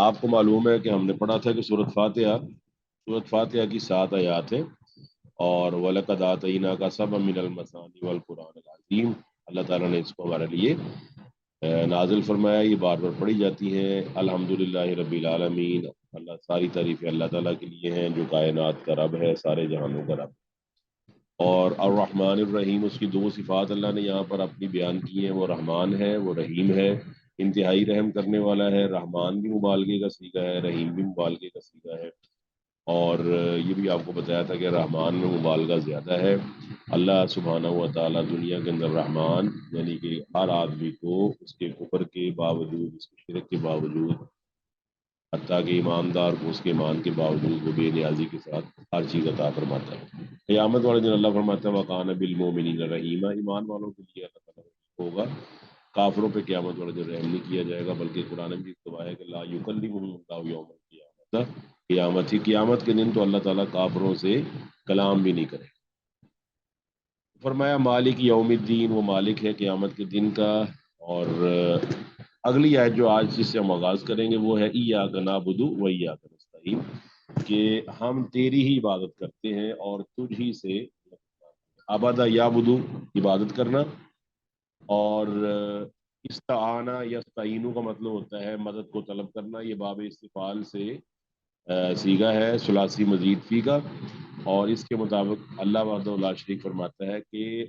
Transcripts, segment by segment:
آپ کو معلوم ہے کہ ہم نے پڑھا تھا کہ سورۃ فاتحہ کی 7 آیات ہیں، اور وَلَقَدْ آتَيْنَاكَ سَبْعًا مِنَ الْمَثَانِي وَالْقُرْآنِ الْعَظِيمِ، اللہ تعالیٰ نے اس کو ہمارے لیے نازل فرمایا. یہ بار بار پڑھی جاتی ہیں. الحمدللہ رب العالمین، اللہ ساری تعریفیں اللہ تعالیٰ کے لیے ہیں جو کائنات کا رب ہے، سارے جہانوں کا رب. اور الرحمن الرحیم، اس کی 2 صفات اللہ نے یہاں پر اپنی بیان کی ہیں. وہ رحمان ہے، وہ رحیم ہے، انتہائی رحم کرنے والا ہے. رحمان بھی مبالغے کا صیغہ ہے، رحیم بھی مبالغے کا صیغہ ہے. اور یہ بھی آپ کو بتایا تھا کہ رحمان میں مبالغہ زیادہ ہے. اللہ سبحانہ و تعالیٰ دنیا کے اندر رحمان، یعنی کہ ہر آدمی کو اس کے کفر کے باوجود، اس کے شرک کے باوجود، حتیٰ کہ ایماندار کو اس کے ایمان کے باوجود وہ بے نیازی کے ساتھ ہر چیز عطا فرماتا ہے. قیامت والے دن اللہ فرماتا ہے وَقَانَ بِالْمُؤْمِنِينَ رَحِيمًا، ایمان والوں کے لیے اللہ تعالیٰ ہوگا. کافروں پہ قیامت والے دن رحم نہیں کیا جائے گا، بلکہ قرآن مجید کو ہے کہ لا یکلمہم اللہ یوم القیامۃ، قیامت کے دن تو اللہ تعالیٰ کافروں سے کلام بھی نہیں کرے. فرمایا مالک یوم الدین، وہ مالک ہے قیامت کے دن کا. اور اگلی آیت جو آج جس سے ہم آغاز کریں گے وہ ہے ایاک نعبد و ایاک نستعین، کہ ہم تیری ہی عبادت کرتے ہیں اور تجھ ہی سے. عبادہ یعبدو، عبادت کرنا، اور استعانہ یستعینو کا مطلب ہوتا ہے مدد کو طلب کرنا. یہ باب استفعال سے صیغہ ہے ثلاثی مزید فی کا، اور اس کے مطابق اللہ وحدہ لا شریک فرماتا ہے کہ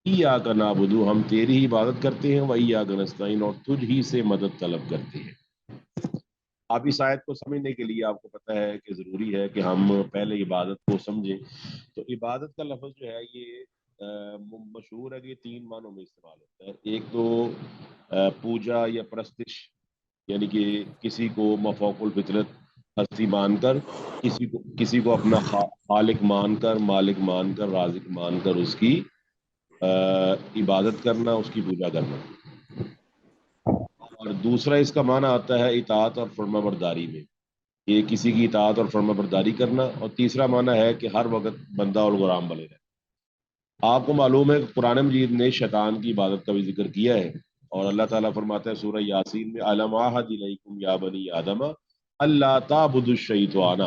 ایاک نعبد، ہم تیری ہی عبادت کرتے ہیں، و ایاک نستعین، اور تجھ ہی سے مدد طلب کرتے ہیں. آپ اس آیت کو سمجھنے کے لیے آپ کو پتہ ہے کہ ضروری ہے کہ ہم پہلے عبادت کو سمجھیں. تو عبادت کا لفظ جو ہے یہ مشہور ہے کہ 3 معنوں میں استعمال ہوتا ہے. ایک تو پوجا یا پرستش، یعنی کہ کسی کو مفوق الفطرت ہستی مان کر، کسی کو اپنا خالق مان کر، مالک مان کر، رازق مان کر اس کی عبادت کرنا، اس کی پوجا کرنا. اور دوسرا اس کا معنی آتا ہے اطاعت اور فرما برداری میں، کہ کسی کی اطاعت اور فرما برداری کرنا. اور تیسرا معنی ہے کہ ہر وقت بندہ اور غلام بنے رہے. آپ کو معلوم ہے کہ قرآن مجید نے شیطان کی عبادت کا بھی ذکر کیا ہے، اور اللہ تعالیٰ فرماتا ہے سورہ یاسین میں الم اعہد الیکم یا بنی آدم اللہ تعبدوا الشیطان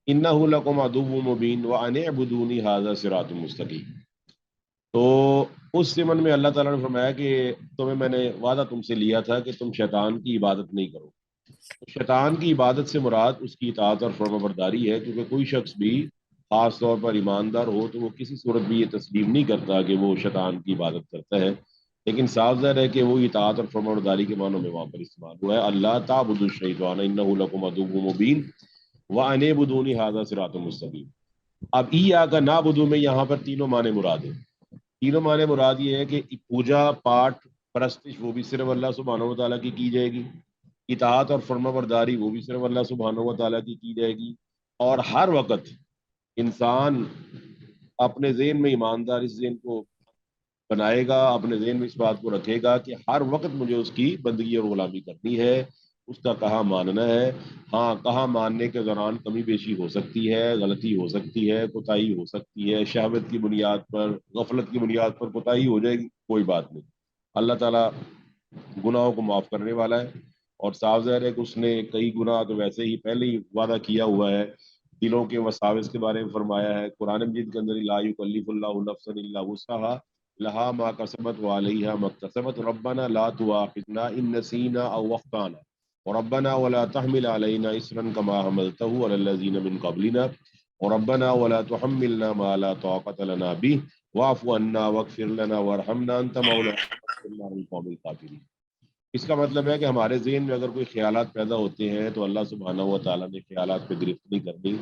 انہ لکم عدو مبین وان اعبدونی ھذا صراط مستقیم. تو اس ضمن میں اللہ تعالیٰ نے فرمایا کہ میں نے وعدہ تم سے لیا تھا کہ تم شیطان کی عبادت نہیں کرو. شیطان کی عبادت سے مراد اس کی اطاعت اور فرما برداری ہے، کیونکہ کوئی شخص بھی خاص طور پر ایماندار ہو تو وہ کسی صورت بھی یہ تسلیم نہیں کرتا کہ وہ شیطان کی عبادت کرتا ہے. لیکن صاف ظاہر ہے کہ وہ اطاعت اور فرما برداری کے معنوں میں وہاں پر استعمال ہوا ہے. اللہ تعبدوا الشیطان انہ لکم عدو مبین وان اعبدونی ھذا صراط مستقیم. اب ایاک نعبد میں یہاں پر تینوں معنی مراد ہیں. تینوں معنی مراد یہ ہے کہ پوجا پاٹ پرستش وہ بھی صرف اللہ سبحانہ و تعالیٰ کی جائے گی، اطاعت اور فرما برداری وہ بھی صرف اللہ سبحانہ و تعالیٰ کی جائے گی. اور ہر وقت انسان اپنے ذہن میں ایماندار اس ذہن کو بنائے گا، اپنے ذہن میں اس بات کو رکھے گا کہ ہر وقت مجھے اس کی بندگی اور غلامی کرنی ہے، اس کا کہا ماننا ہے. ہاں، کہا ماننے کے دوران کمی بیشی ہو سکتی ہے، غلطی ہو سکتی ہے، کوتاہی ہو سکتی ہے، شہوت کی بنیاد پر، غفلت کی بنیاد پر کوتاہی ہو جائے گی، کوئی بات نہیں. اللہ تعالیٰ گناہوں کو معاف کرنے والا ہے. اور صاف ظاہر ہے کہ اس نے کئی گناہ تو ویسے ہی پہلے ہی وعدہ کیا ہوا ہے. دلوں کے وساوس کے بارے میں فرمایا ہے قرآن مجید کے اندر لا یکلف اللہ نفسا الا وسعها لها ما كسبت وعليها ما اكتسبت ربنا لا تؤاخذنا ان نسينا او اخطانا وربنا ولا تحمل علينا اسرا كما حملته على الذين من قبلنا وربنا ولا تحملنا ما لا طاقة لنا به واعف عنا واغفر لنا وارحمنا انت مولانا فانصرنا على القوم الكافرين. اس کا مطلب ہے کہ ہمارے ذہن میں اگر کوئی خیالات پیدا ہوتے ہیں تو اللہ سبحانہ و تعالیٰ نے خیالات پہ گرفت نہیں کرنی،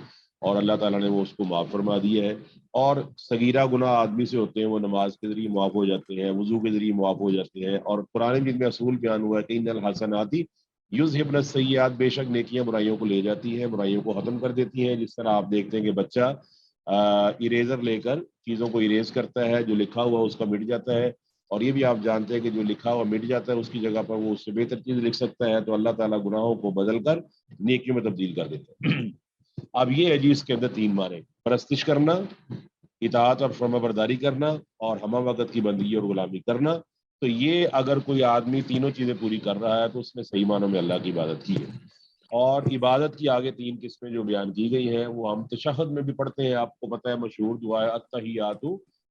اور اللہ تعالیٰ نے وہ اس کو معاف فرما دیا ہے. اور صغیرہ گناہ آدمی سے ہوتے ہیں، وہ نماز کے ذریعے معاف ہو جاتے ہیں، وضو کے ذریعے معاف ہو جاتے ہیں. اور قرآن مجید میں اصول بیان ہوا ہے کہ ان الحسنات یذہبن السیئات، بے شک نیکیاں برائیوں کو لے جاتی ہیں، برائیوں کو ختم کر دیتی ہیں. جس طرح آپ دیکھتے ہیں کہ بچہ اریزر لے کر چیزوں کو اریز کرتا ہے، جو لکھا ہوا اس کا مٹ جاتا ہے. اور یہ بھی آپ جانتے ہیں کہ جو لکھا ہوا مٹ جاتا ہے اس کی جگہ پر وہ اس سے بہتر چیز لکھ سکتا ہے. تو اللہ تعالیٰ گناہوں کو بدل کر نیکیوں میں تبدیل کر دیتا ہے. اب یہ ہے جی اس کے اندر 3 معنی: پرستش کرنا، اطاعت اور فرما برداری کرنا، اور ہمہ وقت کی بندگی اور غلامی کرنا. تو یہ اگر کوئی آدمی تینوں چیزیں پوری کر رہا ہے تو اس نے صحیح معنوں میں اللہ کی عبادت کی ہے. اور عبادت کی آگے 3 قسمیں جو بیان کی گئی ہیں وہ ہم تشہد میں بھی پڑھتے ہیں. آپ کو پتہ ہے مشہور دعا ہے التحیات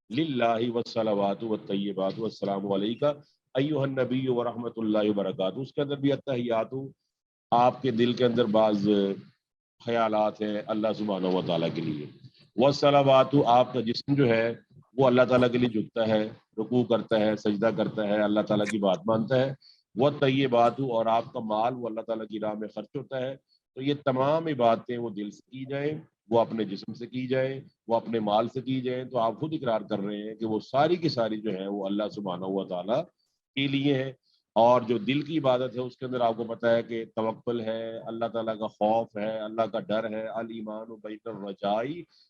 للہ والصلوات والطیبات والسلام علیکہ ایھا النبی ورحمۃ اللہ وبرکاتہ. اس کے اندر بھی التحیات آپ کے دل کے اندر بعض خیالات ہیں اللہ سبحانہ و تعالیٰ کے لیے. والصلوات آپ کا جسم جو ہے وہ اللہ تعالیٰ کے لیے جھکتا ہے, رکوع کرتا ہے, سجدہ کرتا ہے, اللہ تعالیٰ کی بات مانتا ہے. وہ طیبات اور آپ کا مال وہ اللہ تعالیٰ کی راہ میں خرچ ہوتا ہے. تو یہ تمام عبادتیں وہ دل سے کی جائیں, وہ اپنے جسم سے کی جائیں, وہ اپنے مال سے کی جائیں, تو آپ خود اقرار کر رہے ہیں کہ وہ ساری کی ساری جو ہیں وہ اللہ سبحانہ و تعالیٰ کے لیے ہیں. اور جو دل کی عبادت ہے اس کے اندر آپ کو پتہ ہے کہ توکل ہے, اللہ تعالیٰ کا خوف ہے, اللہ کا ڈر ہے. الایمان بین الرجاء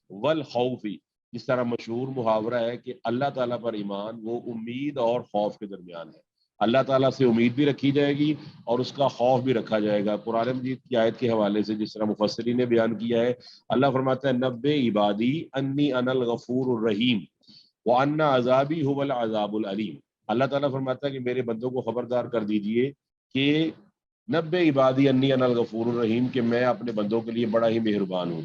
والخوف, جس طرح مشہور محاورہ ہے کہ اللہ تعالیٰ پر ایمان وہ امید اور خوف کے درمیان ہے. اللہ تعالیٰ سے امید بھی رکھی جائے گی اور اس کا خوف بھی رکھا جائے گا. قرآن مجید کی آیت کے حوالے سے جس طرح مفسرین نے بیان کیا ہے, اللہ فرماتا ہے نبئ عبادی انی انا الغفور الرحیم وان عذابی هو العذاب العلیم. اللہ تعالیٰ فرماتا ہے کہ میرے بندوں کو خبردار کر دیجئے کہ نبئ عبادی انی انا الغفور الرحیم, کہ میں اپنے بندوں کے لیے بڑا ہی مہربان ہوں,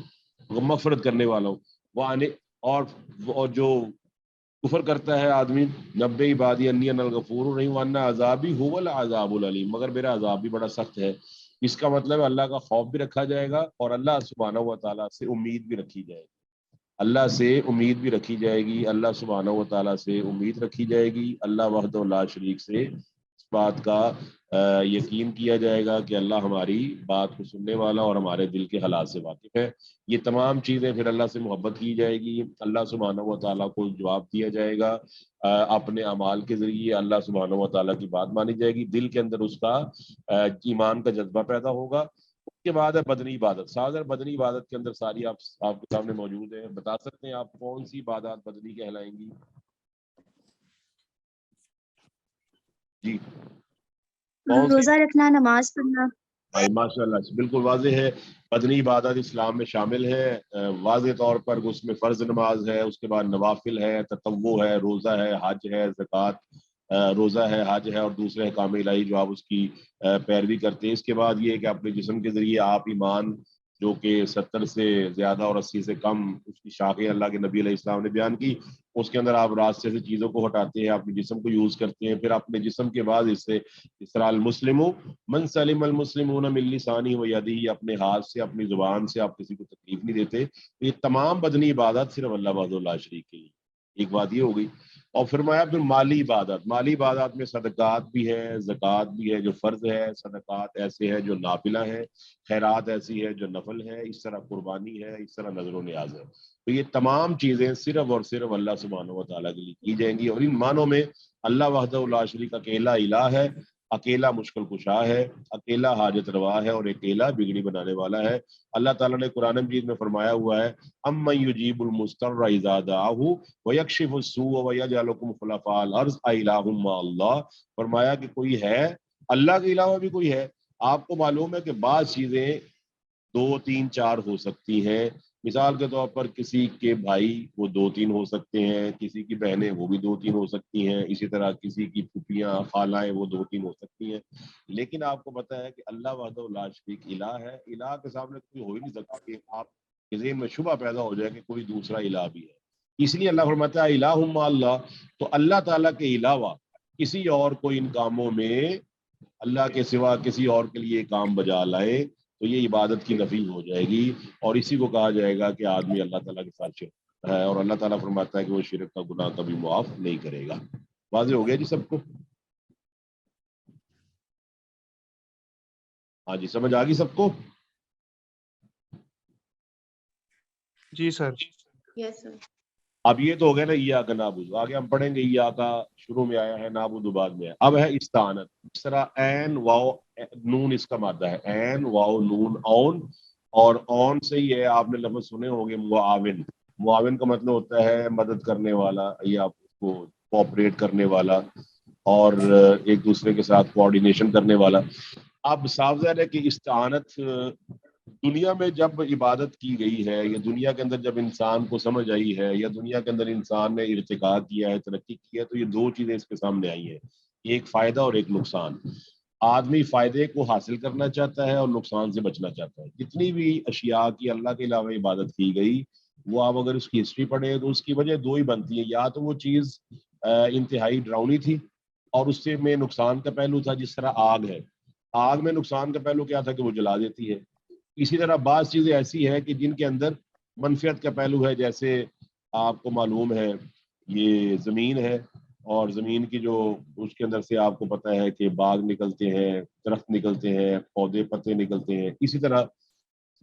مغفرت کرنے والا ہوں. اور جو کفر کرتا ہے آدمی, نبئ عبادی انی انا الغفور الرحیم وان عذابی هو العذاب العلیم, مگر میرا عذاب بھی بڑا سخت ہے. اس کا مطلب اللہ کا خوف بھی رکھا جائے گا اور اللہ سبحانہ و تعالیٰ سے امید بھی رکھی جائے گی. اللہ سے امید بھی رکھی جائے گی, اللہ سبحانہ و تعالیٰ سے امید رکھی جائے گی. اللہ وحدہ لا شریک سے اس بات کا یقین کیا جائے گا کہ اللہ ہماری بات کو سننے والا اور ہمارے دل کے حالات سے واقف ہے. یہ تمام چیزیں پھر اللہ سے محبت کی جائے گی, اللہ سبحانہ و تعالیٰ کو جواب دیا جائے گا اپنے اعمال کے ذریعے, اللہ سبحانہ و تعالیٰ کی بات مانی جائے گی, دل کے اندر اس کا ایمان کا جذبہ پیدا ہوگا. اس کے بعد ہے بدنی عبادت. سازر بدنی عبادت کے اندر ساری آپ کے سامنے موجود ہیں. بتا سکتے ہیں آپ کون سی عبادات بدنی کہلائیں گی؟ جی روزہ رکھنا, نماز پڑھنا. ماشاء اللہ, بالکل واضح ہے. بدنی عبادت اسلام میں شامل ہے واضح طور پر. اس میں فرض نماز ہے, اس کے بعد نوافل ہے, تطوع ہے, روزہ ہے, حج ہے, زکوٰۃ, روزہ ہے, حج ہے اور دوسرے احکام الہی جو آپ اس کی پیروی کرتے ہیں. اس کے بعد یہ کہ اپنے جسم کے ذریعے آپ ایمان جو کہ 70 سے زیادہ اور 80 سے کم اس کی شاخیں اللہ کے نبی علیہ السلام نے بیان کی, اس کے اندر آپ راستے سے چیزوں کو ہٹاتے ہیں, اپنے جسم کو یوز کرتے ہیں. پھر اپنے جسم کے بعد اس سے اس طرح المسلم من سلم المسلمون من لسانہ و یدہ, اپنے ہاتھ سے اپنی زبان سے آپ کسی کو تکلیف نہیں دیتے. یہ تمام بدنی عبادت صرف اللہ وحدہ لا شریک کے لیے. ایک بات یہ ہو گئی. اور فرمایا پھر مالی عبادت. مالی عبادات میں صدقات بھی ہے, زکوٰۃ بھی ہے جو فرض ہے, صدقات ایسے ہیں جو نافلہ ہیں, خیرات ایسی ہے جو نفل ہے, اس طرح قربانی ہے, اس طرح نذر و نیاز ہے. تو یہ تمام چیزیں صرف اور صرف اللہ سبحانہ و تعالیٰ کے لیے کی جائیں گی. اور ان معنوں میں اللہ وحدہ لا شریک اکیلا الہ ہے, اکیلا مشکل کشا ہے, اکیلا حاجت روا ہے اور اکیلا بگڑی بنانے والا ہے. اللہ تعالیٰ نے قرآن مجید میں فرمایا ہوا ہے امن یجیب المضطر اذا دعاہ ویکشف السوء ویجعلکم خلفاء الارض االہ مع اللہ. فرمایا کہ کوئی ہے, اللہ کے علاوہ بھی کوئی ہے. آپ کو معلوم ہے کہ بعض چیزیں 2 3 4 ہو سکتی ہیں. مثال کے طور پر کسی کے بھائی وہ 2 3 ہو سکتے ہیں, کسی کی بہنیں وہ بھی 2 3 ہو سکتی ہیں, اسی طرح کسی کی پھوپھیاں خالائیں وہ 2 3 ہو سکتی ہیں. لیکن آپ کو پتہ ہے کہ اللہ وحدہ لا شریک الہ ہے. الہ کے سامنے کوئی ہو ہی نہیں سکتا کہ آپ کے ذہن میں شبہ پیدا ہو جائے کہ کوئی دوسرا الہ بھی ہے. اس لیے اللہ فرماتا ہے الہ مع اللہ. تو اللہ تعالیٰ کے علاوہ کسی اور کو ان کاموں میں اللہ کے سوا کسی اور کے لیے کام بجا لائے تو یہ عبادت کی نفی ہو جائے گی, اور اسی کو کہا جائے گا کہ آدمی اللہ تعالیٰ کے ساتھ شرک کرتا ہے, اور اللہ تعالیٰ فرماتا ہے کہ وہ شرک کا گناہ کبھی معاف نہیں کرے گا. واضح ہو گیا جی سب کو؟ ہاں جی, سمجھ آ گئی سب کو؟ جی سر. یس سر. اب یہ تو ہو گیا نا ایاک نعبد. آگے ہم پڑھیں گے ایاک شروع میں آیا ہے, نعبد بعد میں. اب ہے استعانت. اس طرح عین واو نون اس کا مادہ ہے, عین واو نون اون, اور اون سے ہی ہے. آپ نے لفظ سنے ہوں گے معاون. معاون کا مطلب ہوتا ہے مدد کرنے والا یا آپ کو کوآپریٹ کرنے والا اور ایک دوسرے کے ساتھ کوآرڈینیشن کرنے والا. اب صاف ظاہر ہے کہ استعانت دنیا میں جب عبادت کی گئی ہے, یا دنیا کے اندر جب انسان کو سمجھ آئی ہے, یا دنیا کے اندر انسان نے ارتقا کیا ہے, ترقی کی ہے, تو یہ 2 چیزیں اس کے سامنے آئی ہیں, ایک فائدہ اور ایک نقصان. آدمی فائدے کو حاصل کرنا چاہتا ہے اور نقصان سے بچنا چاہتا ہے. جتنی بھی اشیاء کی اللہ کے علاوہ عبادت کی گئی وہ آپ اگر اس کی ہسٹری پڑھیں تو اس کی وجہ دو ہی بنتی ہیں. یا تو وہ چیز انتہائی ڈراؤنی تھی اور اس سے میں نقصان کا پہلو تھا، جس طرح آگ ہے. آگ میں نقصان کا پہلو کیا تھا کہ وہ جلا دیتی ہے. اسی طرح بعض چیزیں ایسی ہیں کہ جن کے اندر منفیت کا پہلو ہے. جیسے آپ کو معلوم ہے یہ زمین ہے اور زمین کی جو اس کے اندر سے آپ کو پتہ ہے کہ باغ نکلتے ہیں، درخت نکلتے ہیں، پودے پتے نکلتے ہیں. اسی طرح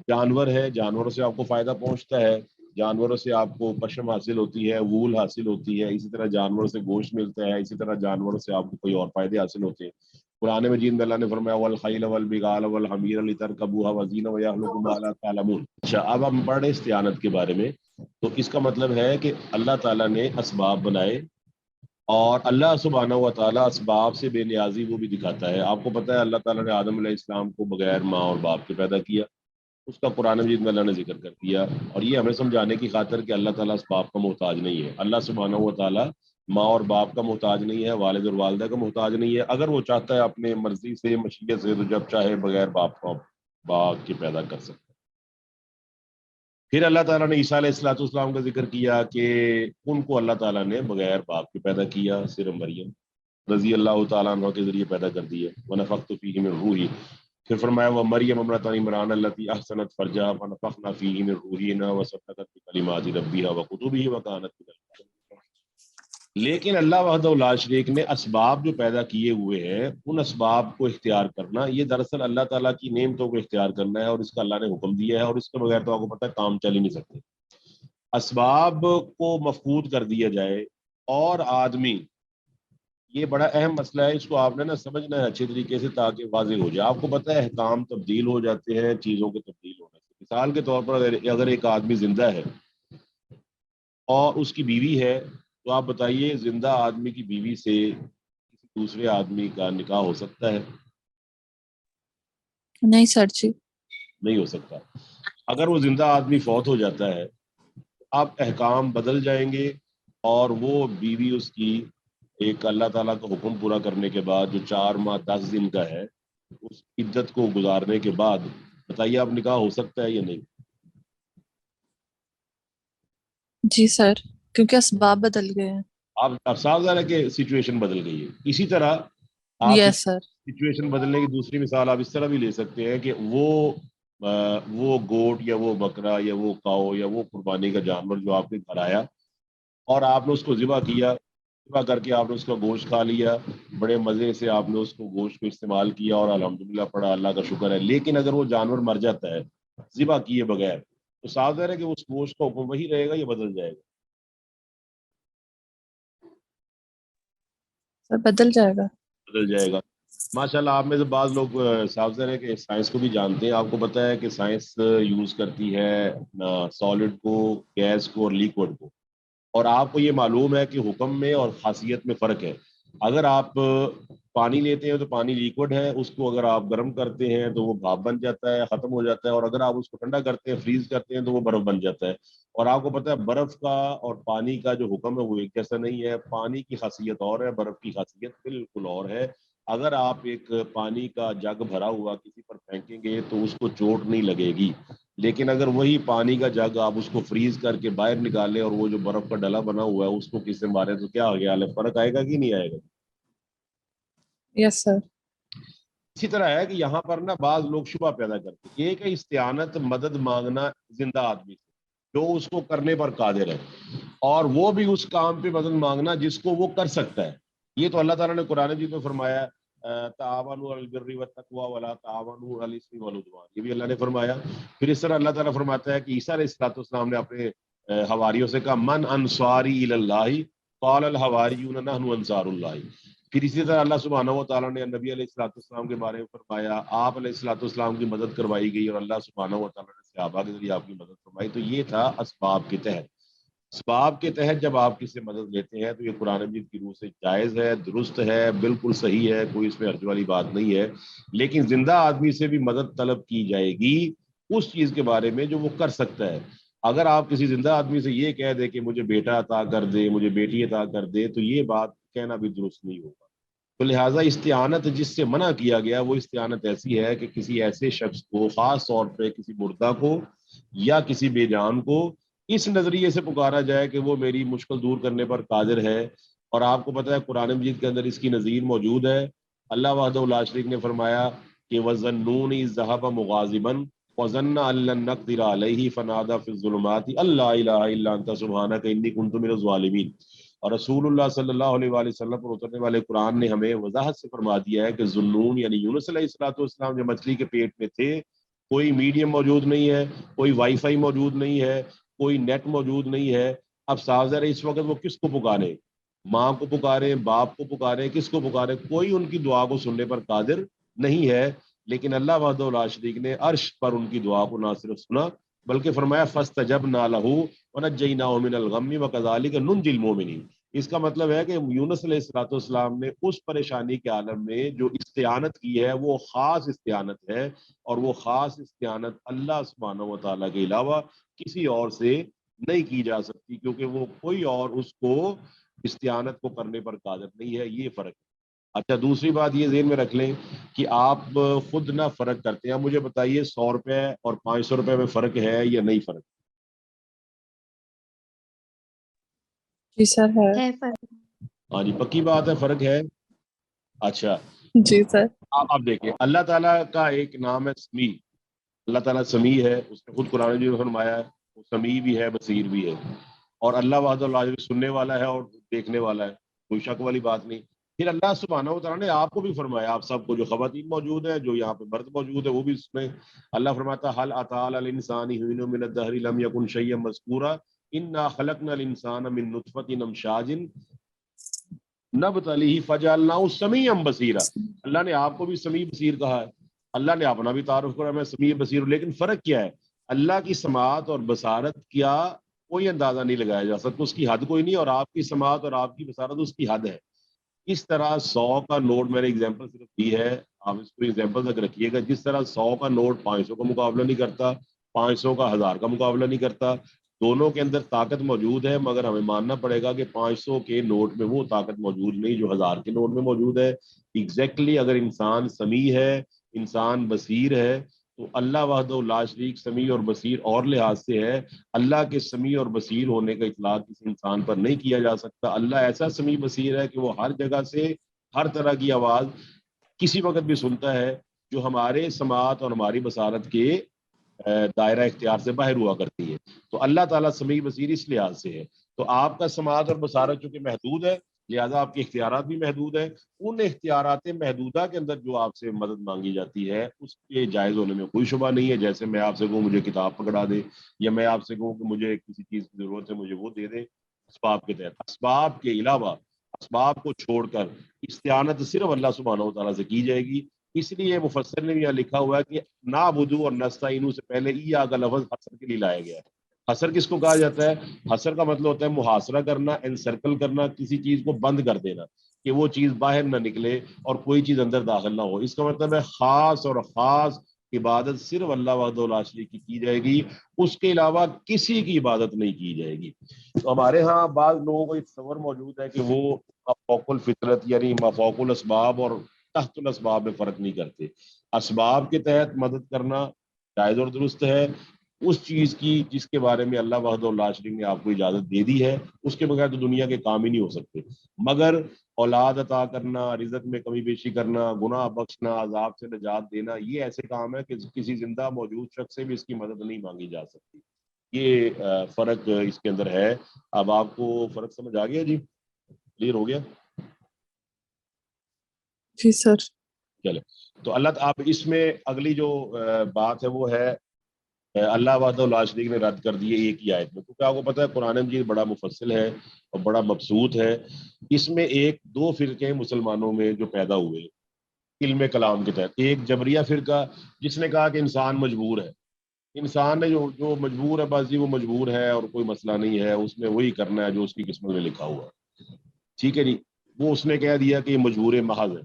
جانور ہے، جانوروں سے آپ کو فائدہ پہنچتا ہے، جانوروں سے آپ کو پشم حاصل ہوتی ہے، وول حاصل ہوتی ہے. اسی طرح جانوروں سے گوشت ملتا ہے. اسی طرح جانوروں سے آپ کو کوئی اور فائدے حاصل ہوتے ہیں. قرآن مجید میں اللہ نے فرمایا والخیل والبغال والحمیر لترکبوها وزینہ ویخلق ما لا تعلمون. اچھا، اب ہم پڑھ رہے استعانت کے بارے میں. تو اس کا مطلب ہے کہ اللہ تعالیٰ نے اسباب بنائے اور اللہ سبحانہ و تعالیٰ اسباب سے بے نیازی وہ بھی دکھاتا ہے. آپ کو پتہ ہے اللہ تعالیٰ نے آدم علیہ السلام کو بغیر ماں اور باپ کے پیدا کیا. اس کا قرآن مجید میں اللہ نے ذکر کر دیا اور یہ ہمیں سمجھانے کی خاطر کہ اللہ تعالیٰ اسباب کا محتاج نہیں ہے. اللہ سبحانہ و تعالیٰ ماں اور باپ کا محتاج نہیں ہے، والد اور والدہ کا محتاج نہیں ہے. اگر وہ چاہتا ہے اپنے مرضی سے مشیت سے تو جب چاہے بغیر باپ کے پیدا کر سکتا ہے. پھر اللہ تعالیٰ نے عیسیٰ علیہ السلام کا ذکر کیا کہ ان کو اللہ تعالیٰ نے بغیر باپ کے پیدا کیا. صرف مریم رضی اللہ تعالیٰ عنہ کے ذریعے پیدا کر دی ہے. ونفخت فیہ من روحی. پھر فرمایا وہ مریم امرأۃ عمران التی احسنت فرجها فنفخنا فیہ من روحنا وصدقت بکلمات ربها وکتبہ وکانت من القانتین. لیکن اللہ وحدہ لا شریک نے اسباب جو پیدا کیے ہوئے ہیں ان اسباب کو اختیار کرنا یہ دراصل اللہ تعالیٰ کی نعمتوں کو اختیار کرنا ہے اور اس کا اللہ نے حکم دیا ہے اور اس کے بغیر تو آپ کو پتہ ہے کام چل ہی نہیں سکتے. اسباب کو مفقود کر دیا جائے اور آدمی، یہ بڑا اہم مسئلہ ہے، اس کو آپ نے نا سمجھنا ہے اچھے طریقے سے تاکہ واضح ہو جائے. آپ کو پتہ ہے احکام تبدیل ہو جاتے ہیں چیزوں کے تبدیل ہونے سے. مثال کے طور پر اگر ایک آدمی زندہ ہے اور اس کی بیوی ہے تو آپ بتائیے زندہ آدمی کی بیوی سے کسی دوسرے آدمی کا نکاح ہو سکتا ہے؟ نہیں سر جی. نہیں ہو سکتا. اگر وہ زندہ آدمی فوت ہو جاتا ہے اب احکام بدل جائیں گے اور وہ بیوی اس کی ایک اللہ تعالیٰ کا حکم پورا کرنے کے بعد جو 4 ماہ 10 دن کا ہے اس عدت کو گزارنے کے بعد بتائیے اب نکاح ہو سکتا ہے یا نہیں؟ جی سر، کیونکہ اسباب بدل گئے ہیں. اب صاف ظاہر ہے کہ سچویشن بدل گئی ہے. اسی طرح آپ یس سر. سچویشن بدلنے کی دوسری مثال آپ اس طرح بھی لے سکتے ہیں کہ وہ گوٹ یا وہ بکرا یا وہ کاؤ یا وہ قربانی کا جانور جو آپ کے گھر آیا اور آپ نے اس کو ذبح کیا، ذبح کر کے آپ نے اس کا گوشت کھا لیا، بڑے مزے سے آپ نے اس کو گوشت کو استعمال کیا اور الحمدللہ پڑھا، اللہ کا شکر ہے. لیکن اگر وہ جانور مر جاتا ہے ذبح کیے بغیر تو صاف ظاہر ہے کہ اس گوشت کا حکم وہی رہے گا یا بدل جائے گا؟ سر بدل جائے گا. بدل جائے گا. ماشاءاللہ آپ میں سے بعض لوگ صاف ظاہر ہے کہ سائنس کو بھی جانتے ہیں. آپ کو پتہ ہے کہ سائنس یوز کرتی ہے سالڈ کو، گیس کو اور لیکوڈ کو، اور آپ کو یہ معلوم ہے کہ حکم میں اور خاصیت میں فرق ہے. اگر آپ پانی لیتے ہیں تو پانی لیکوڈ ہے، اس کو اگر آپ گرم کرتے ہیں تو وہ بھاپ بن جاتا ہے، ختم ہو جاتا ہے، اور اگر آپ اس کو ٹھنڈا کرتے ہیں فریز کرتے ہیں تو وہ برف بن جاتا ہے. اور آپ کو پتہ ہے برف کا اور پانی کا جو حکم ہے وہ ایک جیسا نہیں ہے. پانی کی خاصیت اور ہے، برف کی خاصیت بالکل اور ہے. اگر آپ ایک پانی کا جگ بھرا ہوا کسی پر پھینکیں گے تو اس کو چوٹ نہیں لگے گی، لیکن اگر وہی پانی کا جگ آپ اس کو فریز کر کے باہر نکالیں اور وہ جو برف کا ڈلا بنا ہوا ہے اس کو کسی سے مارے تو کیا خیال ہے، فرق آئے گا کہ نہیں آئے گا؟ یس سر. اسی طرح ہے کہ یہاں پر نا بعض لوگ شبہ پیدا کرتے ہیں. ایک ہے استعانت، مدد مانگنا زندہ آدمی سے جو اس کو کرنے پر قادر ہے، اور وہ بھی اس کام پہ مدد مانگنا جس کو وہ کر سکتا ہے. یہ تو اللہ تعالیٰ نے قرآن مجید میں فرمایا تعاونوا علی البر والتقوی ولا تعاونوا علی الاثم والعدوان، یہ بھی اللہ نے فرمایا. پھر اس طرح اللہ تعالیٰ فرماتا ہے کہ عیسیٰ علیہ السلام نے اپنے حواریوں سے کہا من انصاری الی اللہ قال الحواریون نحن انصار اللہ. پھر اسی طرح اللہ سبحانہ و تعالیٰ نے نبی علیہ السلام کے بارے میں فرمایا آپ علیہ السلام کی مدد کروائی گئی اور اللہ سبحانہ و تعالیٰ نے صحابہ کے ذریعے آپ کی مدد فرمائی. تو یہ تھا اسباب کے تحت. اسباب کے تحت جب آپ کسی سے مدد لیتے ہیں تو یہ قرآن مجید کی روح سے جائز ہے، درست ہے، بالکل صحیح ہے، کوئی اس میں حرج والی بات نہیں ہے. لیکن زندہ آدمی سے بھی مدد طلب کی جائے گی اس چیز کے بارے میں جو وہ کر سکتا ہے. اگر آپ کسی زندہ آدمی سے یہ کہہ دیں کہ مجھے بیٹا عطا کر دے، مجھے بیٹی عطا کر دے، تو یہ بات کہنا بھی درست نہیں ہوگا. تو لہٰذا استعانت جس سے منع کیا گیا وہ استعانت ایسی ہے کہ کسی ایسے شخص کو، خاص طور پہ کسی مردہ کو یا کسی بے جان کو، اس نظریے سے پکارا جائے کہ وہ میری مشکل دور کرنے پر قادر ہے. اور آپ کو پتہ ہے قرآن مجید کے اندر اس کی نظیر موجود ہے. اللہ وحدہ لا شریک نے فرمایا کہ وَظَنُّونِ إِذْ ذَهَبَ مُغَاضِبًا وَظَنَّ أَن لَّن نَّقْدِرَ عَلَيْهِ فَنَادَىٰ فِي الظُّلُمَاتِ أَن لَّا إِلَٰهَ إِلَّا أَنتَ سُبْحَانَكَ إِنِّي كُنتُ مِنَ الظَّالِمِينَ. اور رسول اللہ صلی اللہ علیہ وآلہ وسلم پر اترنے والے قرآن نے ہمیں وضاحت سے فرما دیا ہے کہ ذنون یعنی یونس علیہ الصلوۃ والسلام جو مچھلی کے پیٹ میں تھے، کوئی میڈیم موجود نہیں ہے، کوئی وائی فائی موجود نہیں ہے، کوئی نیٹ موجود نہیں ہے. اب صاف ظاہر ہے اس وقت وہ کس کو پکارے؟ ماں کو پکارے، باپ کو پکارے، کس کو پکارے؟ کوئی ان کی دعا کو سننے پر قادر نہیں ہے. لیکن اللہ وحدہ لا شریک نے عرش پر ان کی دعا کو نہ صرف سنا بلکہ فرمایا فاستجبنا لہ ونجیناہ من الغم وکذالک ننجی المؤمنین. اس کا مطلب ہے کہ یونس علیہ الصلوۃ والسلام نے اس پریشانی کے عالم میں جو استعانت کی ہے وہ خاص استعانت ہے، اور وہ خاص استعانت اللہ سبحانہ و تعالیٰ کے علاوہ کسی اور سے نہیں کی جا سکتی، کیونکہ وہ کوئی اور اس کو استعانت کو کرنے پر قادر نہیں ہے. یہ فرق ہے. اچھا دوسری بات یہ ذہن میں رکھ لیں کہ آپ خود نہ فرق کرتے ہیں. مجھے بتائیے 100 روپے اور 500 روپے میں فرق ہے یا نہیں فرق؟ جی سر ہے. ہے فرق. ہاں جی پکی بات ہے، فرق ہے. اچھا جی سر. آپ دیکھیں اللہ تعالیٰ کا ایک نام ہے سمیع. اللہ تعالیٰ سمیع ہے، اس نے خود قرآن میں فرمایا ہے وہ سمیع بھی ہے بصیر بھی ہے. اور اللہ وحدہ لا شریک سننے والا ہے اور دیکھنے والا ہے، کوئی شک والی بات نہیں. پھر اللہ سبحانہ و تعالیٰ نے آپ کو بھی فرمایا، آپ سب کو جو خواتین موجود ہیں، جو یہاں پہ مرد موجود ہے، وہ بھی سنیں. اللہ فرماتا ہے هل اتى على الانسان حين من الدهر لم يكن شيئا مذكورا انا خلقنا الانسان من نطفة امشاج نبتلیہ فجعلناہ سمیعا بصیرا. اللہ نے آپ کو بھی سمیع بصیر کہا ہے، اللہ نے اپنا بھی تعارف کرا میں سمیع بصیر ہوں. لیکن فرق کیا ہے؟ اللہ کی سماعت اور بصارت کیا کوئی اندازہ نہیں لگایا جا سکتا، اس کی حد کوئی نہیں، اور آپ کی سماعت اور آپ کی بصارت اس کی حد ہے. اس طرح 100 کا نوٹ، میں نے اگزامپل صرف دی ہے، آپ اس کو اگزامپل تک رکھیے گا. جس طرح 100 کا نوٹ 500 کا مقابلہ نہیں کرتا، 500 کا 1000 کا مقابلہ نہیں کرتا. دونوں کے اندر طاقت موجود ہے، مگر ہمیں ماننا پڑے گا کہ 500 کے نوٹ میں وہ طاقت موجود نہیں جو 1000 کے نوٹ میں موجود ہے. ایگزیکٹلی اگر انسان سمیع ہے، انسان بصیر ہے، تو اللہ وحدہ لا شریک سمیع اور بصیر اور لحاظ سے ہے. اللہ کے سمیع اور بصیر ہونے کا اطلاق کسی انسان پر نہیں کیا جا سکتا. اللہ ایسا سمیع بصیر ہے کہ وہ ہر جگہ سے ہر طرح کی آواز کسی وقت بھی سنتا ہے جو ہمارے سماعت اور ہماری بصارت کے دائرہ اختیار سے باہر ہوا کرتی ہے. تو اللہ تعالیٰ سمیع بصیر اس لحاظ سے ہے. تو آپ کا سماعت اور بصارت چونکہ محدود ہے، لہذا آپ کے اختیارات بھی محدود ہیں. ان اختیارات محدودہ کے اندر جو آپ سے مدد مانگی جاتی ہے اس کے جائز ہونے میں کوئی شبہ نہیں ہے. جیسے میں آپ سے کہوں مجھے کتاب پکڑا دے، یا میں آپ سے کہوں کہ مجھے کسی چیز کی ضرورت ہے مجھے وہ دے دے، اسباب کے تحت. اسباب کے علاوہ اسباب کو چھوڑ کر استعانت صرف اللہ سبحانہ و تعالیٰ سے کی جائے گی. اس لیے مفسر نے بھی یہاں لکھا ہوا ہے کہ نعبدو اور نستعینو سے پہلے یا کا لفظ حصر کے لیے لایا گیا ہے. حصر کس کو کہا جاتا ہے؟ حصر کا مطلب ہوتا ہے محاصرہ کرنا، انسرکل کرنا، کسی چیز کو بند کر دینا کہ وہ چیز باہر نہ نکلے اور کوئی چیز اندر داخل نہ ہو. اس کا مطلب ہے خاص اور خاص عبادت صرف اللہ وحدہ لا شریک کی جائے گی، اس کے علاوہ کسی کی عبادت نہیں کی جائے گی. تو ہمارے ہاں بعض لوگوں کو یہ تصور موجود ہے کہ وہ مافوق الفطرت یعنی مافوق الاسباب اور تحت الاسباب میں فرق نہیں کرتے. اسباب کے تحت مدد کرنا جائز اور درست ہے اس چیز کی جس کے بارے میں اللہ وحدہ لا شریک نے آپ کو اجازت دے دی ہے. اس کے بغیر تو دنیا کے کام ہی نہیں ہو سکتے. مگر اولاد عطا کرنا، رزق میں کمی بیشی کرنا، گناہ بخشنا، عذاب سے نجات دینا، یہ ایسے کام ہے کہ کسی زندہ موجود شخص سے بھی اس کی مدد نہیں مانگی جا سکتی. یہ فرق اس کے اندر ہے. اب آپ کو فرق سمجھ آ گیا جی؟ کلیئر ہو گیا؟ جی سر. چلے تو اللہ آپ اس میں اگلی جو بات ہے وہ ہے اللہ وحدہ لا شریک نے رد کر دیے ایک ہی آیت میں. کیونکہ آپ کو پتہ ہے قرآن مجید بڑا مفصل ہے اور بڑا مبسوط ہے. اس میں دو فرقے مسلمانوں میں جو پیدا ہوئے علم کلام کے تحت. ایک جبریہ فرقہ جس نے کہا کہ انسان مجبور ہے، انسان نے جو مجبور ہے بس جی وہ مجبور ہے اور کوئی مسئلہ نہیں ہے، اس نے وہی کرنا ہے جو اس کی قسمت میں لکھا ہوا ہے. ٹھیک ہے جی، وہ اس نے کہہ دیا کہ یہ مجبور محض ہے.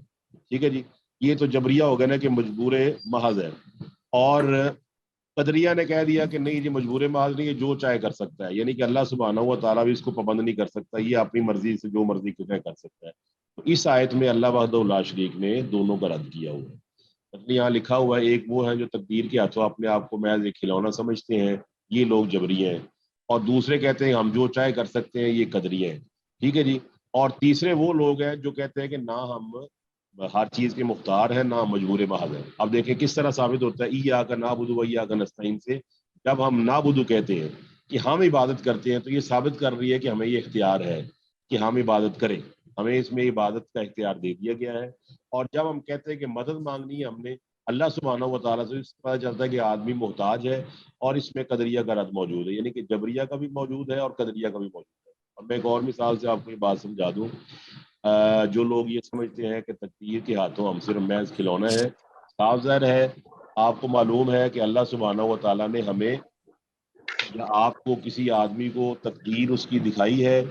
ٹھیک ہے جی، یہ تو جبریہ ہو گیا نا کہ مجبور محض ہے. اور قدریہ نے کہہ دیا کہ نہیں جی مجبور محض نہیں، یہ جو چاہے کر سکتا ہے، یعنی کہ اللہ سبحانہ و تعالیٰ بھی اس کو پابند نہیں کر سکتا، یہ اپنی مرضی سے جو مرضی کر سکتا ہے. تو اس آیت میں اللہ وحدہ لا شریک نے دونوں کا رد کیا ہوا ہے. یہاں لکھا ہوا ہے ایک وہ ہے جو تقدیر کے ہاتھوں اپنے آپ کو محض ایک کھلونا سمجھتے ہیں، یہ لوگ جبری ہیں، اور دوسرے کہتے ہیں ہم جو چاہے کر سکتے ہیں، یہ قدری ہیں. ٹھیک ہے جی. اور تیسرے وہ لوگ ہیں جو کہتے ہیں کہ نہ ہم ہر چیز کے مختار ہیں، نہ مجبور محض ہیں. اب دیکھیں کس طرح ثابت ہوتا ہے ایاک نعبد و ایاک نستعین سے. جب ہم نعبد کہتے ہیں کہ ہم عبادت کرتے ہیں تو یہ ثابت کر رہی ہے کہ ہمیں یہ اختیار ہے کہ ہم عبادت کریں، ہمیں اس میں عبادت کا اختیار دے دیا گیا ہے. اور جب ہم کہتے ہیں کہ مدد مانگنی ہے ہم نے اللہ سبحانہ و تعالیٰ سے، اس سے پتہ چلتا ہے کہ آدمی محتاج ہے، اور اس میں قدریہ کا رد موجود ہے، یعنی کہ جبریہ کا بھی موجود ہے اور قدریہ کا بھی موجود ہے. اور میں ایک اور مثال سے آپ کو یہ بات سمجھا دوں. جو لوگ یہ سمجھتے ہیں کہ تقدیر کے ہاتھوں ہم صرف محض کھلونا ہے، صاف ظاہر ہے آپ کو معلوم ہے کہ اللہ سبحانہ و تعالیٰ نے ہمیں یا آپ کو کسی آدمی کو تقدیر اس کی دکھائی ہے،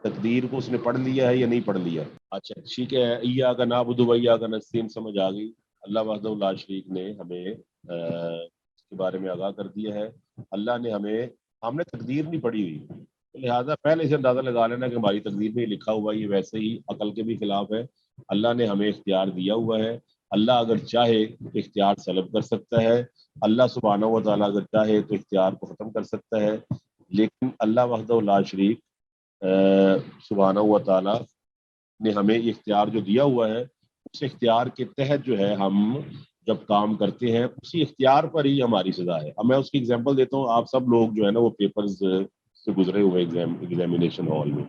تقدیر کو اس نے پڑھ لیا ہے یا نہیں پڑھ لیا. اچھا ٹھیک ہے، ایاک نعبد و ایاک نستعین سمجھ آ گئی. اللہ وحدہ لا شریک نے ہمیں اس کے بارے میں آگاہ کر دیا ہے. اللہ نے ہم نے تقدیر نہیں پڑھی ہوئی، لہٰذا پہلے سے اندازہ لگا لینا کہ ہماری تقدیر میں لکھا ہوا یہ ویسے ہی عقل کے بھی خلاف ہے. اللہ نے ہمیں اختیار دیا ہوا ہے. اللہ اگر چاہے تو اختیار سلب کر سکتا ہے، اللہ سبحانہ و تعالیٰ اگر چاہے تو اختیار کو ختم کر سکتا ہے. لیکن اللہ وحدہ لا شریک سبحانہ و تعالیٰ نے ہمیں اختیار جو دیا ہوا ہے، اس اختیار کے تحت جو ہے ہم جب کام کرتے ہیں اسی اختیار پر ہی ہماری سزا ہے. اب میں اس کی اگزامپل دیتا ہوں. آپ سب لوگ جو ہے نا وہ پیپرز سے گزرے ہوئے ایگزامینیشن ہال میں.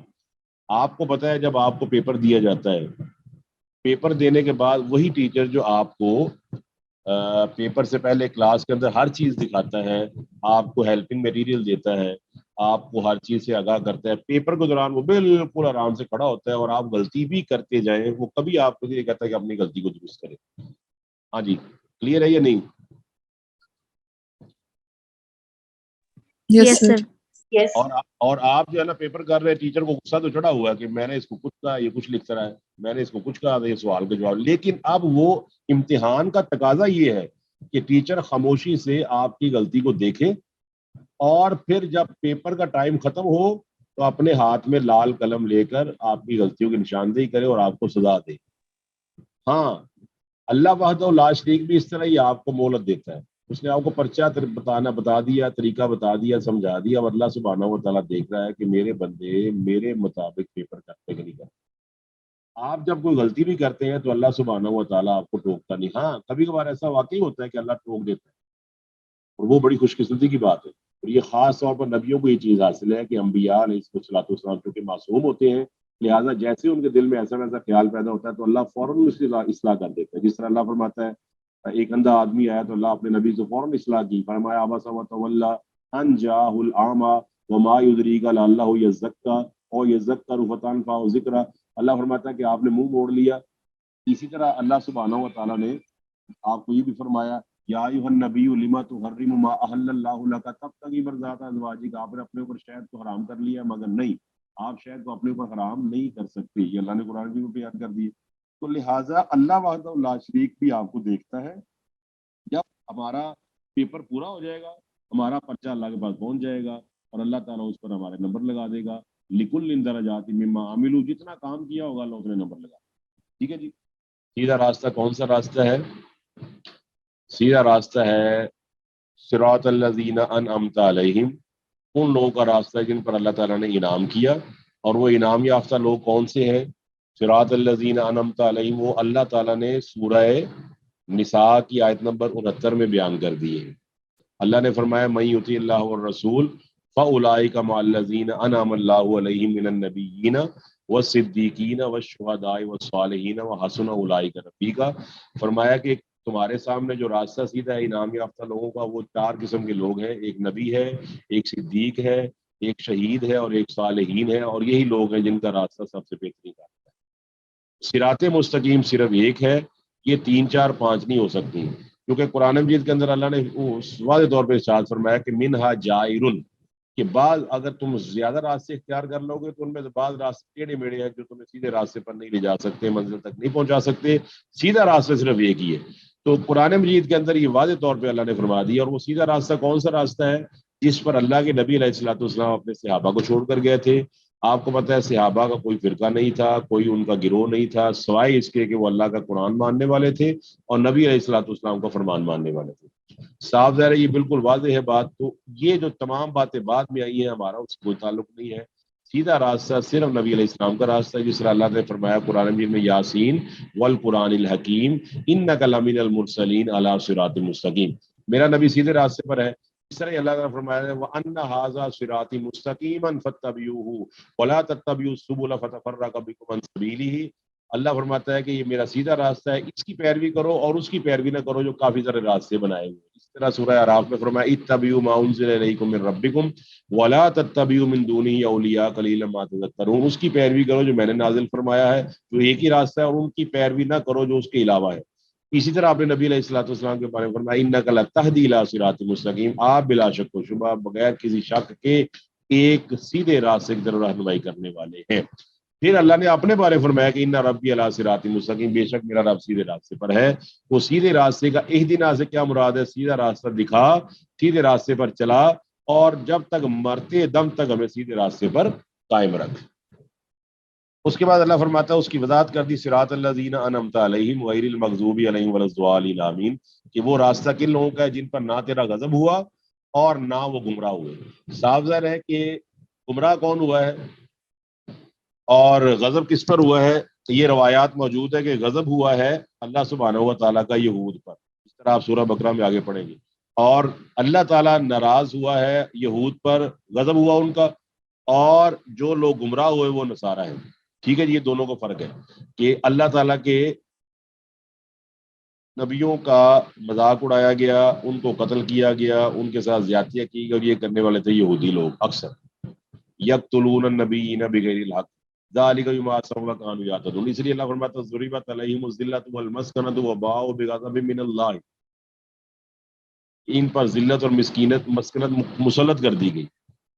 آپ کو پتہ ہے جب آپ کو پیپر دیا جاتا ہے، پیپر دینے کے بعد وہی ٹیچر جو آپ کو پیپر سے پہلے کلاس کے اندر ہر چیز دکھاتا ہے، آپ کو ہیلپنگ میٹیریل دیتا ہے، آپ کو ہر چیز سے آگاہ کرتا ہے، پیپر کے دوران وہ بالکل آرام سے کھڑا ہوتا ہے اور آپ غلطی بھی کرتے جائیں وہ کبھی آپ کو یہ کہتا ہے کہ اپنی غلطی کو درست کریں. ہاں جی، کلیئر ہے یا نہیں؟ یس سر. اور آپ جو ہے نا پیپر کر رہے، ٹیچر کو غصہ تو چڑھا ہوا ہے کہ میں نے اس کو کچھ کہا، یہ کچھ لکھ رہا ہے، میں نے اس کو کچھ کہا، یہ سوال کا جواب. لیکن اب وہ امتحان کا تقاضا یہ ہے کہ ٹیچر خاموشی سے آپ کی غلطی کو دیکھے اور پھر جب پیپر کا ٹائم ختم ہو تو اپنے ہاتھ میں لال قلم لے کر آپ کی غلطیوں کی نشاندہی کرے اور آپ کو سزا دے. ہاں، اللہ وحدہ لا شریک بھی اس طرح ہی آپ کو مہلت دیتا ہے. اس نے آپ کو پرچہ بتا دیا، طریقہ بتا دیا، سمجھا دیا، اور اللہ سبحانہ و تعالیٰ دیکھ رہا ہے کہ میرے بندے میرے مطابق پیپر کرتے کہ نہیں کرتے. آپ جب کوئی غلطی بھی کرتے ہیں تو اللہ سبحانہ و تعالیٰ آپ کو ٹوکتا نہیں. ہاں کبھی کبھار ایسا واقعی ہوتا ہے کہ اللہ ٹوک دیتا ہے، اور وہ بڑی خوش قسمتی کی بات ہے. اور یہ خاص طور پر نبیوں کو یہ چیز حاصل ہے کہ انبیاء علیہ الصلوۃ والسلام چونکہ معصوم ہوتے ہیں، لہٰذا جیسے ان کے دل میں ایسا ویسا خیال پیدا ہوتا ہے تو اللہ فوراً اس کی اصلاح کر دیتا ہے. جس طرح اللہ فرماتا ہے ایک اندھا آدمی آیا تو اللہ اپنے نبی سے فوراً اصلاح کی، فرمایا عبس وتولی ان جاءہ الاعمی وما یدریک لعلہ یزکی او یذکر فتنفعہ ذکرہ. اللہ فرماتا ہے کہ آپ نے منہ موڑ لیا. اسی طرح اللہ سبحانہ و تعالیٰ نے آپ کو یہ بھی فرمایا یا ایھا النبی لما تحرم ما احل اللہ لک تبتغی مرضات ازواجک. آپ نے اپنے اوپر شہد کو حرام کر لیا مگر نہیں، آپ شہد کو اپنے اوپر حرام نہیں کر سکتے. یہ اللہ نے قرآن میں بیان کر دی. تو لہٰذا اللہ وحدہ لا شریک بھی آپ کو دیکھتا ہے. جب ہمارا پیپر پورا ہو جائے گا، ہمارا پرچہ اللہ کے پاس پہنچ جائے گا اور اللہ تعالیٰ اس پر ہمارے نمبر لگا دے گا. لکل درجات مما عملوا، جتنا کام کیا ہوگا اللہ اتنے نمبر لگا. ٹھیک ہے جی. سیدھا راستہ کون سا راستہ ہے؟ سیدھا راستہ ہے صراط الذین انعمت علیہم، ان لوگوں کا راستہ ہے جن پر اللہ تعالیٰ نے انعام کیا. اور وہ انعام یافتہ لوگ کون سے ہیں؟ صراط الذین انعمت علیہم وہ اللہ تعالیٰ نے سورہ نساء کی آیت نمبر 69 میں بیان کر دیے ہیں. اللہ نے فرمایا من یطع اللہ والرسول فاولئک مع الذین انعم اللہ علیہم من النبیین والصدیقین والشہداء والصالحین وحسن اولئک رفیقا. فرمایا کہ تمہارے سامنے جو راستہ سیدھا ہے انعام یافتہ لوگوں کا، وہ 4 قسم کے لوگ ہیں. ایک نبی ہے، ایک صدیق ہے، ایک شہید ہے اور ایک صالحین ہے. اور یہی لوگ ہیں جن کا راستہ سب سے بہترین راستہ ہے. صراط مستقیم صرف ایک ہے، یہ 3 4 5 نہیں ہو سکتی، کیونکہ قرآن مجید کے اندر اللہ نے واضح طور پہ ارشاد فرمایا کہ منہا جائرن، کہ بعض اگر تم زیادہ راستے اختیار کر لو گے تو ان میں سے بعض راستے ٹیڑھے میڑے ہیں جو تمہیں سیدھے راستے پر نہیں لے جا سکتے، منزل تک نہیں پہنچا سکتے. سیدھا راستہ صرف ایک ہی ہے. تو قرآن مجید کے اندر یہ واضح طور پہ اللہ نے فرما دیا. اور وہ سیدھا راستہ کون سا راستہ ہے؟ جس پر اللہ کے نبی علیہ الصلوۃ والسلام اپنے صحابہ کو چھوڑ کر گئے تھے، آپ کو پتہ ہے صحابہ کا کوئی فرقہ نہیں تھا، کوئی ان کا گروہ نہیں تھا، سوائے اس کے کہ وہ اللہ کا قرآن ماننے والے تھے اور نبی علیہ الصلوۃ والسلام کا فرمان ماننے والے تھے۔ صاف ظاہر ہے یہ بالکل واضح ہے بات۔ تو یہ جو تمام باتیں بعد میں آئی ہیں ہمارا اس سے کوئی تعلق نہیں ہے، سیدھا راستہ صرف نبی علیہ السلام کا راستہ ہے، جس طرح اللہ نے فرمایا قرآن مجید میں یاسین والقرآن الحکیم انک لمن المرسلین علی صراط مستقیم، میرا نبی سیدھے راستے پر ہے۔ اس طرح اللہ نے فرمایا ہے وَأَنَّ هَذَا صِرَاطِي مُسْتَقِيمًا فَاتَّبِعُوهُ وَلَا تَتَّبِعُوا السُّبُلَ فَتَفَرَّقَ بِكُمْ عَنْ سَبِيلِهِ، اللہ فرماتا ہے کہ یہ میرا سیدھا راستہ ہے، اس کی پیروی کرو اور اس کی پیروی نہ کرو جو کافی سارے راستے بنائے ہوئے ہیں۔ اس طرح سورہ اعراف میں فرمایا اتَّبِعُوا مَا أُنزِلَ إِلَيْكُم مِّن رَّبِّكُمْ وَلَا تَتَّبِعُوا مِن دُونِهِ أَوْلِيَاءَ قَلِيلًا مَا تَذَكَّرُونَ، اس کی پیروی کرو جو میں نے نازل فرمایا ہے، جو ایک ہی راستہ ہے، اور ان کی پیروی نہ کرو جو اس کے علاوہ ہے۔ اسی طرح آپ نے نبی علیہ الصلوۃ والسلام کے بارے میں فرمایا انک لتہدی الی صراط مستقیم، آپ بلا شک و شبہ بغیر کسی شک کے ایک سیدھے راستے کی طرف رہنمائی کرنے والے ہیں۔ پھر اللہ نے اپنے بارے میں فرمایا کہ ان ربی علی صراط مستقیم، بے شک میرا رب سیدھے راستے پر ہے۔ وہ سیدھے راستے کا اہدنا سے کیا مراد ہے؟ سیدھا راستہ دکھا، سیدھے راستے پر چلا، اور جب تک مرتے دم تک ہمیں سیدھے راستے پر قائم رکھ۔ اس کے بعد اللہ فرماتا ہے اس کی وضاحت کر دی صراط الذین انعمت علیہم غیر المغضوب علیہم ولا الضالین آمین، کہ وہ راستہ کن لوگوں کا ہے جن پر نہ تیرا غضب ہوا اور نہ وہ گمراہ ہوئے۔ صاف ظاہر ہے کہ گمراہ کون ہوا ہے اور غضب کس پر ہوا ہے؟ یہ روایات موجود ہے کہ غضب ہوا ہے اللہ سبحانہ و تعالیٰ کا یہود پر، اس طرح آپ سورہ بقرہ میں آگے پڑھیں گے، اور اللہ تعالیٰ ناراض ہوا ہے یہود پر، غضب ہوا ان کا، اور جو لوگ گمراہ ہوئے وہ نصارہ ہیں۔ ٹھیک ہے جی، یہ دونوں کو فرق ہے کہ اللہ تعالیٰ کے نبیوں کا مذاق اڑایا گیا، ان کو قتل کیا گیا، ان کے ساتھ زیادتیاں کی گئی، اور یہ کرنے والے تھے یہودی لوگ اکثر، یقتلون النبیین بغیر الحق ذالک بما عصوا وکانوا یعتدون، اس لیے اللہ فرماتا ہے ضربت علیہم الذلۃ والمسکنۃ وباؤوا بغضب من اللہ، ان پر ذلت اور مسکنت مسلط کر دی گئی۔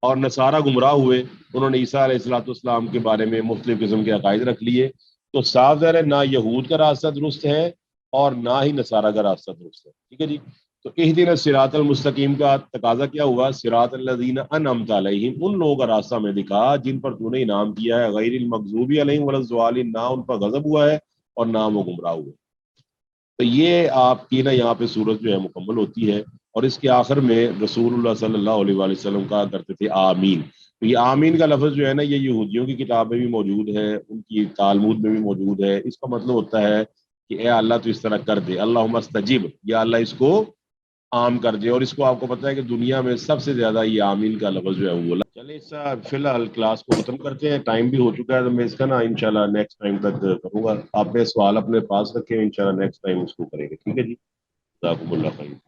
اور نصارہ گمراہ ہوئے، انہوں نے عیسیٰ علیہ الصلوۃ والسلام کے بارے میں مختلف قسم کے عقائد رکھ لیے۔ تو صاف ظاہر ہے نہ یہود کا راستہ درست ہے اور نہ ہی نصارہ کا راستہ درست ہے۔ ٹھیک ہے جی، تو اہدنا الصراط المستقیم کا تقاضا کیا ہوا؟ صراط الذین انعمت علیہم، ان لوگوں کا راستہ میں دکھا جن پر تو نے انعام کیا ہے، غیر المغضوب علیہم ولا الضالین، نہ ان پر غضب ہوا ہے اور نہ وہ گمراہ ہوئے۔ تو یہ آپ کی نا یہاں پہ صورت جو ہے مکمل ہوتی ہے، اور اس کے آخر میں رسول اللہ صلی اللہ علیہ وآلہ وسلم کہا کرتے تھے آمین۔ تو یہ آمین کا لفظ جو ہے نا یہ یہودیوں کی کتاب میں بھی موجود ہے، ان کی تالمود میں بھی موجود ہے۔ اس کا مطلب ہوتا ہے کہ اے اللہ تو اس طرح کر دے، اللہم استجب، یا اللہ اس کو عام کر دے۔ اور اس کو آپ کو پتہ ہے کہ دنیا میں سب سے زیادہ یہ آمین کا لفظ جو ہے وہ بولا۔ چلے اس فی الحال کلاس کو ختم کرتے ہیں، ٹائم بھی ہو چکا ہے، تو میں اس کا نا انشاءاللہ نیکسٹ ٹائم تک کروں گا۔ آپ نے سوال اپنے پاس رکھے ہیں، انشاءاللہ نیکسٹ ٹائم اس کو کریں گے۔ ٹھیک ہے جی، جزاکم اللہ خیر۔